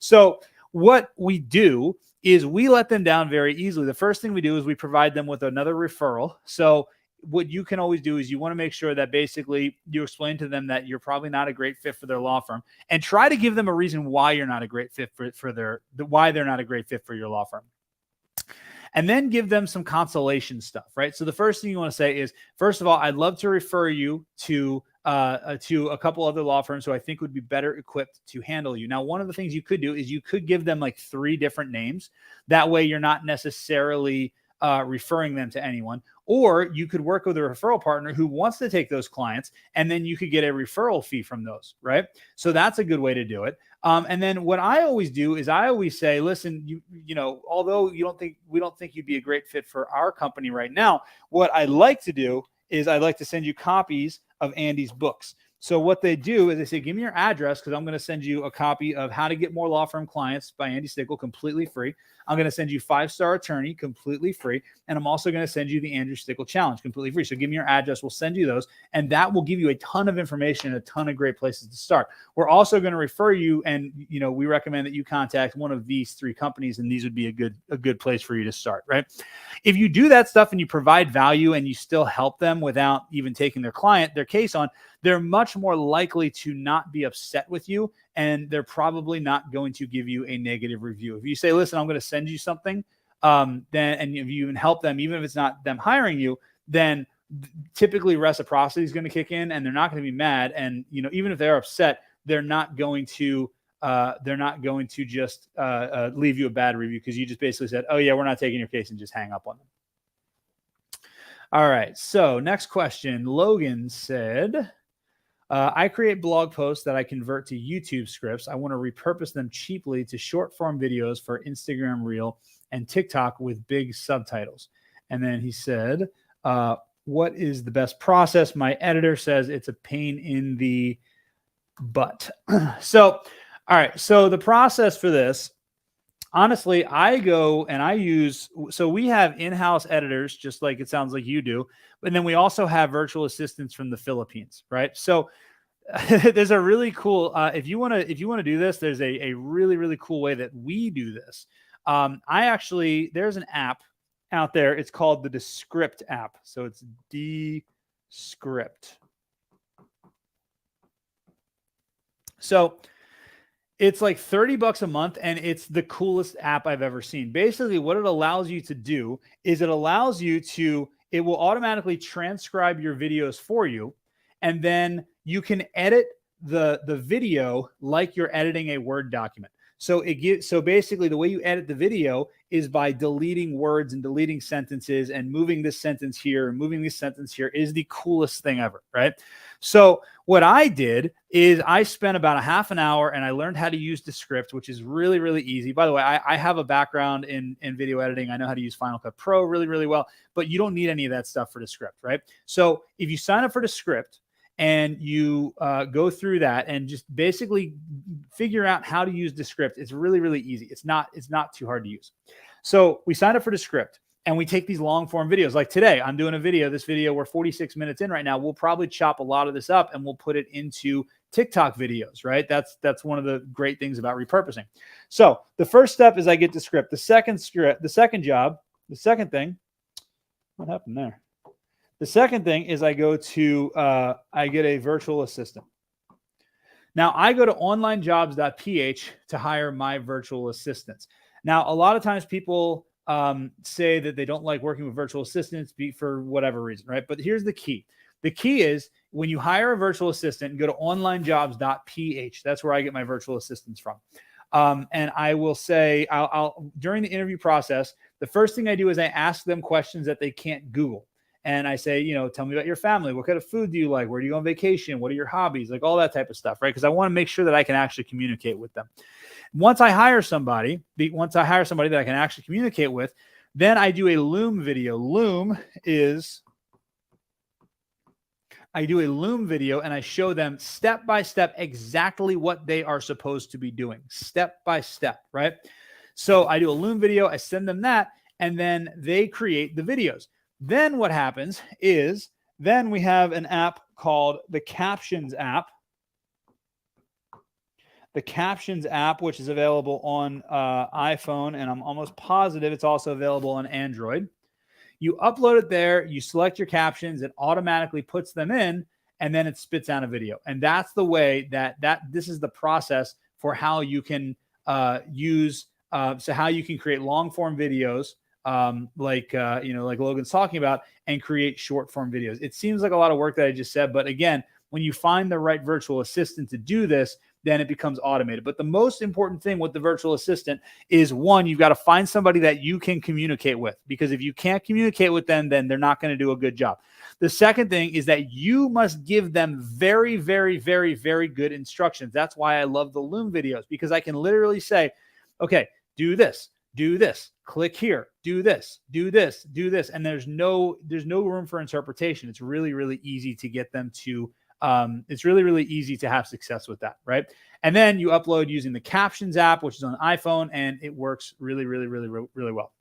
A: So what we do is we let them down very easily. The first thing we do is we provide them with another referral. So what you can always do is you want to make sure that basically you explain to them that you're probably not a great fit for their law firm, and try to give them a reason why you're not a great fit why they're not a great fit for your law firm. And then give them some consolation stuff, right? So the first thing you want to say is, first of all, I'd love to refer you to a couple other law firms who I think would be better equipped to handle you. Now, one of the things you could do is you could give them like 3 different names. That way you're not necessarily referring them to anyone. Or you could work with a referral partner who wants to take those clients, and then you could get a referral fee from those, right? So that's a good way to do it. And then what I always do is I always say, listen, you know, although we don't think you'd be a great fit for our company right now, what I like to do is I'd like to send you copies of Andy's books. So what they do is they say, give me your address, because I'm going to send you a copy of How to Get More Law Firm Clients by Andy Stickle, completely free. I'm going to send you 5-star attorney completely free. And I'm also going to send you the Andrew Stickle challenge completely free. So give me your address. We'll send you those. And that will give you a ton of information and a ton of great places to start. We're also going to refer you. And, we recommend that you contact one of these 3 companies, and these would be a good place for you to start, right? If you do that stuff and you provide value and you still help them without even taking their case on, they're much more likely to not be upset with you, and they're probably not going to give you a negative review. If you say, listen, I'm going to send you something, and if you even help them, even if it's not them hiring you, then typically reciprocity is going to kick in, and they're not going to be mad. And, even if they're upset, they're not going to just leave you a bad review because you just basically said, oh yeah, we're not taking your case, and just hang up on them. All right. So next question, Logan said, I create blog posts that I convert to YouTube scripts. I want to repurpose them cheaply to short form videos for Instagram Reel and TikTok with big subtitles. And then he said, what is the best process? My editor says it's a pain in the butt. So, all right. So the process for this, honestly, I go and I use, so we have in-house editors, just like it sounds like you do. And then we also have virtual assistants from the Philippines, right? So there's a really cool, if you want to do this, there's a really, really cool way that we do this. There's an app out there. It's called the Descript app. So it's Descript. So it's like $30 a month, and it's the coolest app I've ever seen. Basically, what it allows you to do is it will automatically transcribe your videos for you, and then you can edit the video like you're editing a Word document. So basically the way you edit the video is by deleting words and deleting sentences and moving this sentence here and moving this sentence here is the coolest thing ever, right? So what I did is I spent about a half an hour and I learned how to use Descript, which is really, really easy. By the way, I have a background in video editing. I know how to use Final Cut Pro really, really well, but you don't need any of that stuff for Descript, right? So if you sign up for Descript, and you go through that and just basically figure out how to use Descript. It's really, really easy. It's not too hard to use. So we signed up for Descript and we take these long form videos. Like today, I'm doing this video, we're 46 minutes in right now. We'll probably chop a lot of this up and we'll put it into TikTok videos, right? That's one of the great things about repurposing. So the first step is I get Descript. The second thing, what happened there? The second thing is I get a virtual assistant. Now I go to onlinejobs.ph to hire my virtual assistants. Now, a lot of times people say that they don't like working with virtual assistants for whatever reason, right? But here's the key. The key is when you hire a virtual assistant, go to onlinejobs.ph. That's where I get my virtual assistants from. And I will say, I'll during the interview process, the first thing I do is I ask them questions that they can't Google. And I say, tell me about your family. What kind of food do you like? Where do you go on vacation? What are your hobbies? Like all that type of stuff, right? Because I want to make sure that I can actually communicate with them. Once I hire somebody that I can actually communicate with, then I do a Loom video. I do a Loom video and I show them step by step exactly what they are supposed to be doing, step by step, right? So I do a Loom video, I send them that, and then they create the videos. Then what happens is then we have an app called the Captions app. The Captions app, which is available on iPhone, and I'm almost positive it's also available on Android. You upload it there, you select your captions, it automatically puts them in, and then it spits out a video. And that's the way this is the process for how you can how you can create long form videos like Logan's talking about, and create short form videos. It seems like a lot of work that I just said, but again, when you find the right virtual assistant to do this, then it becomes automated. But the most important thing with the virtual assistant is, one, you've got to find somebody that you can communicate with, because if you can't communicate with them, then they're not going to do a good job. The second thing is that you must give them very, very, very, very good instructions. That's why I love the Loom videos, because I can literally say, okay, do this, click here, do this, do this, do this. And there's no room for interpretation. It's really, really easy to get them to It's really, really easy to have success with that, right? And then you upload using the Captions app, which is on iPhone, and it works really, really, really, really well.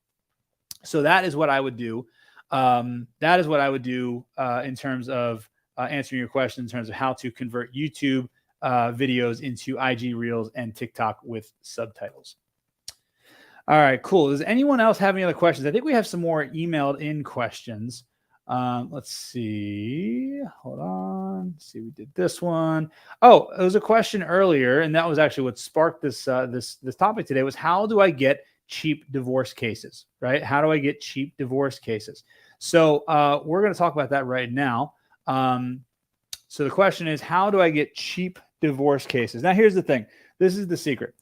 A: So that is what I would do. That is what I would do in terms of answering your question in terms of how to convert YouTube videos into IG Reels and TikTok with subtitles. All right, cool. Does anyone else have any other questions? I think we have some more emailed in questions. Let's see. Hold on. Let's see, we did this one. Oh, it was a question earlier, and that was actually what sparked this this topic today. Was how do I get cheap divorce cases? Right? How do I get cheap divorce cases? So we're going to talk about that right now. So the question is, how do I get cheap divorce cases? Now, here's the thing. This is the secret.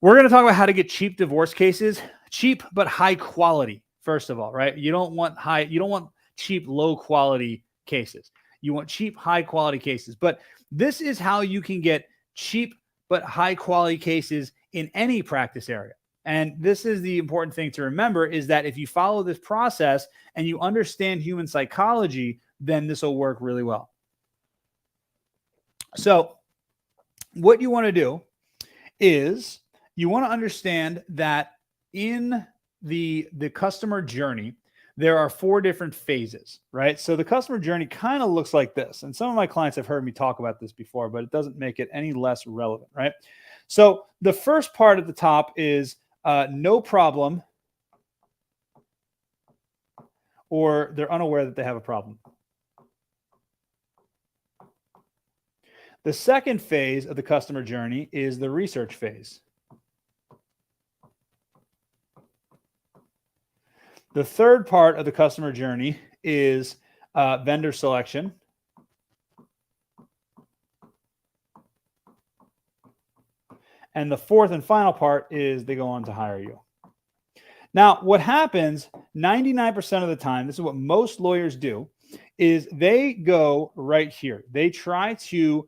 A: We're going to talk about how to get cheap divorce cases, cheap but high quality. First of all, right? You don't want cheap, low quality cases. You want cheap, high quality cases. But this is how you can get cheap but high quality cases in any practice area. And this is the important thing to remember, is that if you follow this process and you understand human psychology, then this will work really well. So what you want to do is you want to understand that in the customer journey, there are 4 different phases, right? So the customer journey kind of looks like this. And some of my clients have heard me talk about this before, but it doesn't make it any less relevant, right? So the first part at the top is no problem, or they're unaware that they have a problem. The second phase of the customer journey is the research phase. The third part of the customer journey is vendor selection. And the fourth and final part is they go on to hire you. Now, what happens 99% of the time, this is what most lawyers do, is they go right here. They try to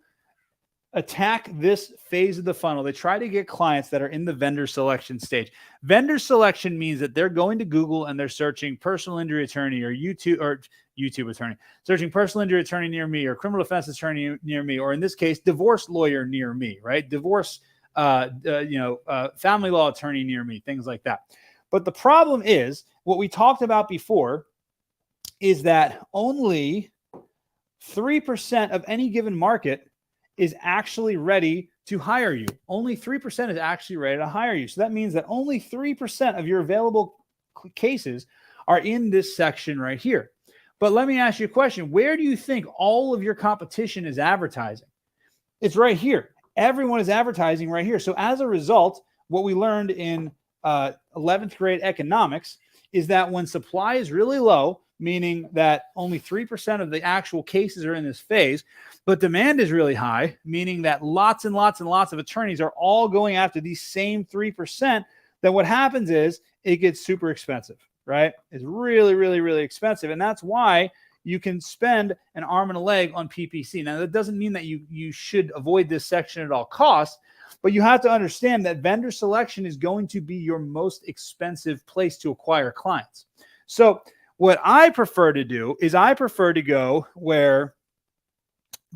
A: attack this phase of the funnel. They try to get clients that are in the vendor selection stage. Vendor selection means that they're going to Google and they're searching personal injury attorney or YouTube attorney, searching personal injury attorney near me, or criminal defense attorney near me, or in this case, divorce lawyer near me, right? Divorce, family law attorney near me, things like that. But the problem is, what we talked about before is that only 3% of any given market is actually ready to hire you. Only 3% is actually ready to hire you. So that means that only 3% of your available cases are in this section right here. But let me ask you a question. Where do you think all of your competition is advertising? It's right here. Everyone is advertising right here. So as a result, what we learned in 11th grade economics is that when supply is really low, meaning that only 3% of the actual cases are in this phase, but demand is really high, meaning that lots and lots and lots of attorneys are all going after these same 3%, then what happens is it gets super expensive, right? It's really, really, really expensive. And that's why you can spend an arm and a leg on PPC. Now, that doesn't mean that you should avoid this section at all costs, but you have to understand that vendor selection is going to be your most expensive place to acquire clients. So what I prefer to do is I prefer to go where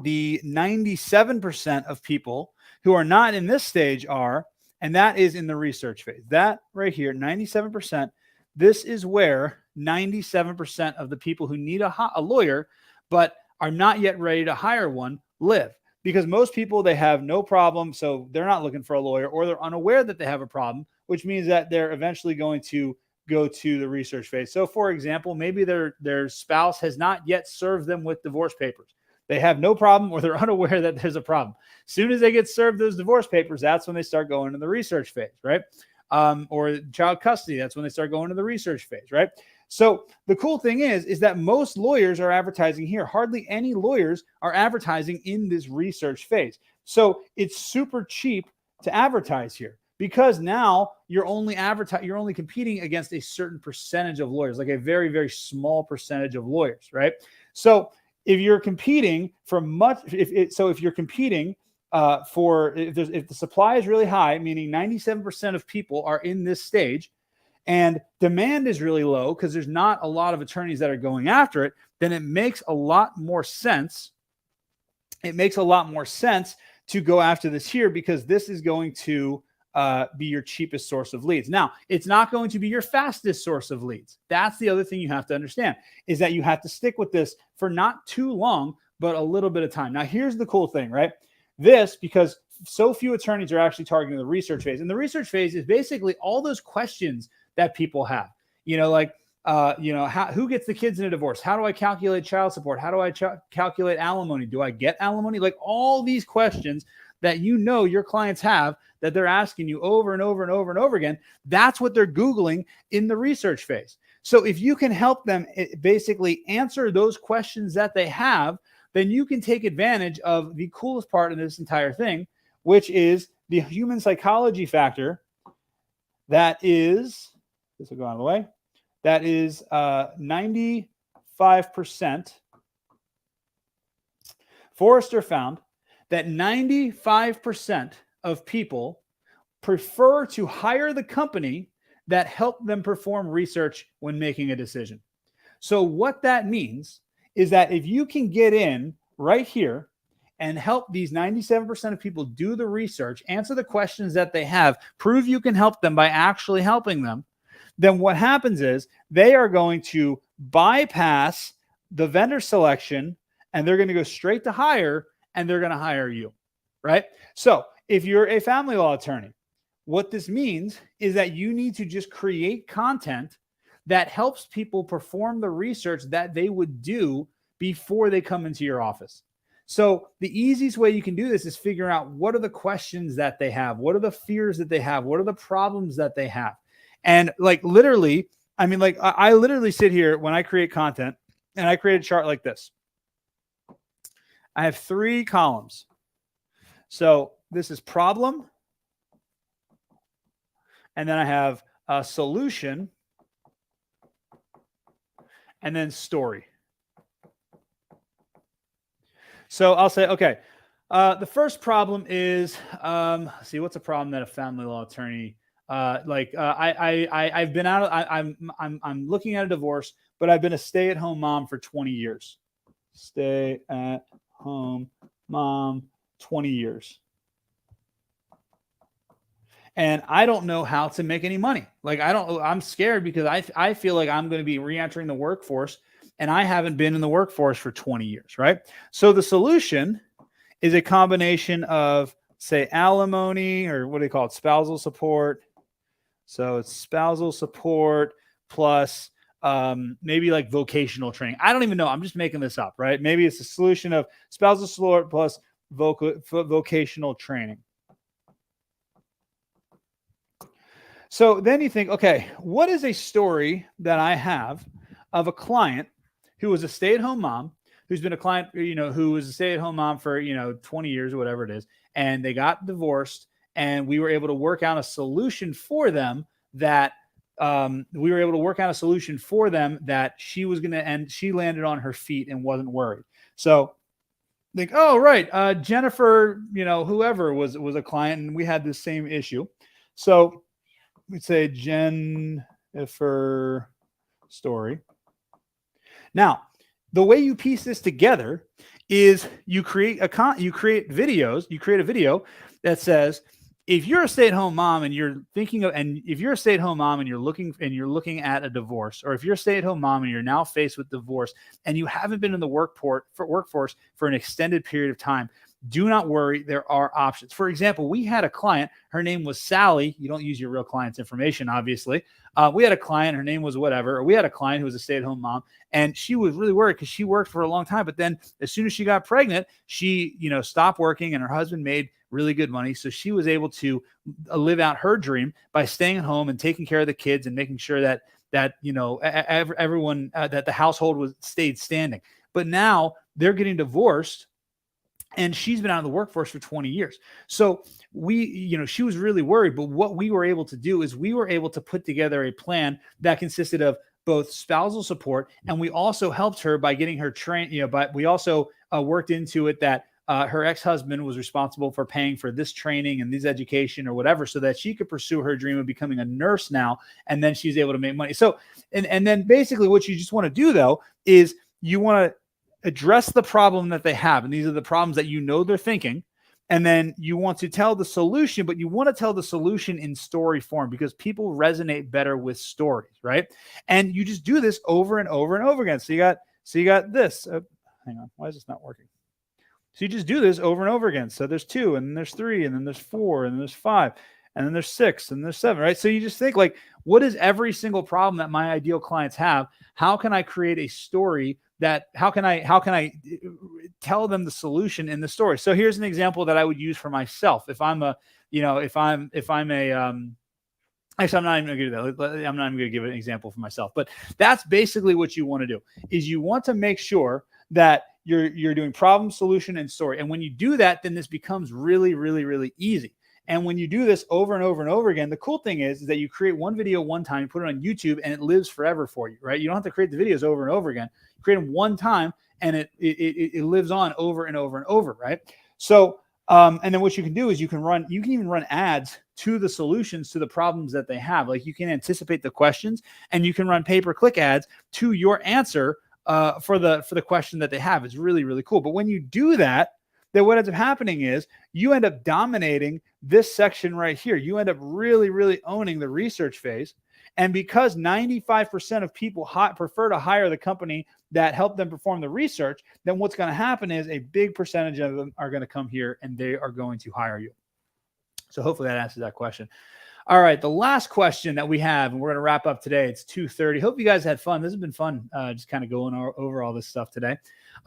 A: the 97% of people who are not in this stage are, and that is in the research phase. That right here, 97%, this is where 97% of the people who need a lawyer but are not yet ready to hire one live. Because most people, they have no problem, so they're not looking for a lawyer, or they're unaware that they have a problem, which means that they're eventually going to go to the research phase. So for example, maybe their spouse has not yet served them with divorce papers. They have no problem, or they're unaware that there's a problem. As soon as they get served those divorce papers, that's when they start going to the research phase, right? Or child custody, that's when they start going to the research phase, right? So the cool thing is that most lawyers are advertising here. Hardly any lawyers are advertising in this research phase. So it's super cheap to advertise here, because now you're only competing against a certain percentage of lawyers, like a very, very small percentage of lawyers, right? So if you're competing for if the supply is really high, meaning 97% of people are in this stage, and demand is really low because there's not a lot of attorneys that are going after it, then it makes a lot more sense it makes a lot more sense to go after this here, because this is going to be your cheapest source of leads. Now, it's not going to be your fastest source of leads. That's the other thing you have to understand, is that you have to stick with this for not too long, but a little bit of time. Now, here's the cool thing, right? Because so few attorneys are actually targeting the research phase. And the research phase is basically all those questions that people have, like, who gets the kids in a divorce? How do I calculate child support? How do I calculate alimony? Do I get alimony? Like all these questions that your clients have, that they're asking you over and over and over and over again. That's what they're Googling in the research phase. So if you can help them basically answer those questions that they have, then you can take advantage of the coolest part of this entire thing, which is the human psychology factor. That is, this will go out of the way. That is 95%. Forrester found that 95% of people prefer to hire the company that helped them perform research when making a decision. So what that means is that if you can get in right here and help these 97% of people do the research, answer the questions that they have, prove you can help them by actually helping them, then what happens is they are going to bypass the vendor selection and they're going to go straight to hire, and they're going to hire you, right? So if you're a family law attorney, what this means is that you need to just create content that helps people perform the research that they would do before they come into your office. So the easiest way you can do this is figure out what are the questions that they have, what are the fears that they have, what are the problems that they have. And like literally, I literally sit here when I create content and I create a chart like this. I have 3 columns. So this is problem. And then I have a solution. And then story. So I'll say, okay, the first problem is, see, what's a problem that a family law attorney, I've been out of, I'm looking at a divorce, but I've been a stay-at-home mom for 20 years. Stay-at-home mom, 20 years. And I don't know how to make any money. Like, I'm scared because I feel like I'm going to be re-entering the workforce, and I haven't been in the workforce for 20 years, right? So the solution is a combination of, say, alimony, or what do they call it? Spousal support. So it's spousal support plus maybe like vocational training. I don't even know. I'm just making this up, right? Maybe it's a solution of spousal support plus vocational training. So then you think, okay, what is a story that I have of a client who was a stay-at-home mom, who's been a client, who was a stay-at-home mom for, 20 years or whatever it is, and they got divorced, and we were able to work out a solution for them that she was going to end. She landed on her feet and wasn't worried. So think, oh, right. Jennifer, whoever was a client, and we had this same issue. So we'd say Jennifer story. Now, the way you piece this together is you create a video that says, if you're a stay-at-home mom and you're looking at a divorce, or if you're a stay-at-home mom and you're now faced with divorce and you haven't been in the workforce for an extended period of time, do not worry. There are options. For example, we had a client. Her name was Sally. You don't use your real client's information, obviously. We had a client. Her name was whatever. Or we had a client who was a stay-at-home mom, and she was really worried because she worked for a long time. But then as soon as she got pregnant, she, stopped working, and her husband made really good money. So she was able to live out her dream by staying at home and taking care of the kids and making sure that everyone, that the household stayed standing. But now they're getting divorced, and she's been out of the workforce for 20 years. So she was really worried. But what we were able to do is we were able to put together a plan that consisted of both spousal support, and we also helped her by getting her trained. But we also worked into it that her ex-husband was responsible for paying for this training and this education or whatever, so that she could pursue her dream of becoming a nurse now. And then she's able to make money. So, and then basically what you just want to do, though, is you want to address the problem that they have. And these are the problems that you know they're thinking. And then you want to tell the solution, but you want to tell the solution in story form because people resonate better with stories, right? And you just do this over and over and over again. So you got this. Hang on, why is this not working? So you just do this over and over again. So there's 2, and then there's 3, and then there's 4, and then there's 5, and then there's 6, and there's 7, right? So you just think like, what is every single problem that my ideal clients have? How can I create a story that, how can I tell them the solution in the story? So here's an example that I would use for myself. If I'm a, actually, I'm not even going to do that. I'm not even going to give an example for myself, but that's basically what you want to do is you want to make sure that you're doing problem, solution, and story. And when you do that, then this becomes really, really, really easy. And when you do this over and over and over again, the cool thing is that you create one video one time, you put it on YouTube, and it lives forever for you, right? You don't have to create the videos over and over again. You create them one time, and it lives on over and over and over, right? So, and then what you can do is you can even run ads to the solutions to the problems that they have. Like you can anticipate the questions, and you can run pay-per-click ads to your answer for the question that they have. It's really, really cool. But when you do that, then what ends up happening is you end up dominating this section right here. You end up really, really owning the research phase. And because 95% of people prefer to hire the company that helped them perform the research, then what's going to happen is a big percentage of them are going to come here and they are going to hire you. So hopefully that answers that question. All right, the last question that we have, and we're going to wrap up today. It's 2:30. Hope you guys had fun. This has been fun, just kind of going over all this stuff today.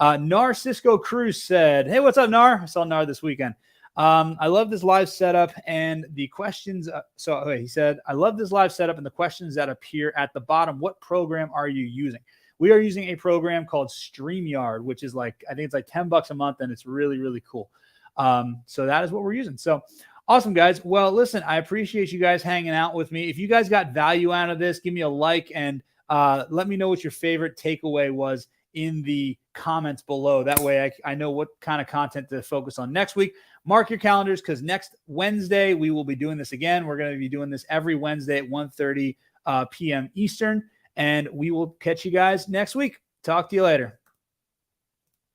A: Narcisco Cruz said, hey, what's up, Nar? I saw Nar this weekend. I love this live setup and the questions. He said, I love this live setup and the questions that appear at the bottom. What program are you using? We are using a program called StreamYard, which is like, I think it's like $10 a month, and it's really, really cool. So that is what we're using. So awesome, guys. Well, listen, I appreciate you guys hanging out with me. If you guys got value out of this, give me a like and let me know what your favorite takeaway was in the comments below. That way I know what kind of content to focus on next week. Mark your calendars because next Wednesday we will be doing this again. We're going to be doing this every Wednesday at 1:30 p.m. Eastern, and we will catch you guys next week. Talk to you later.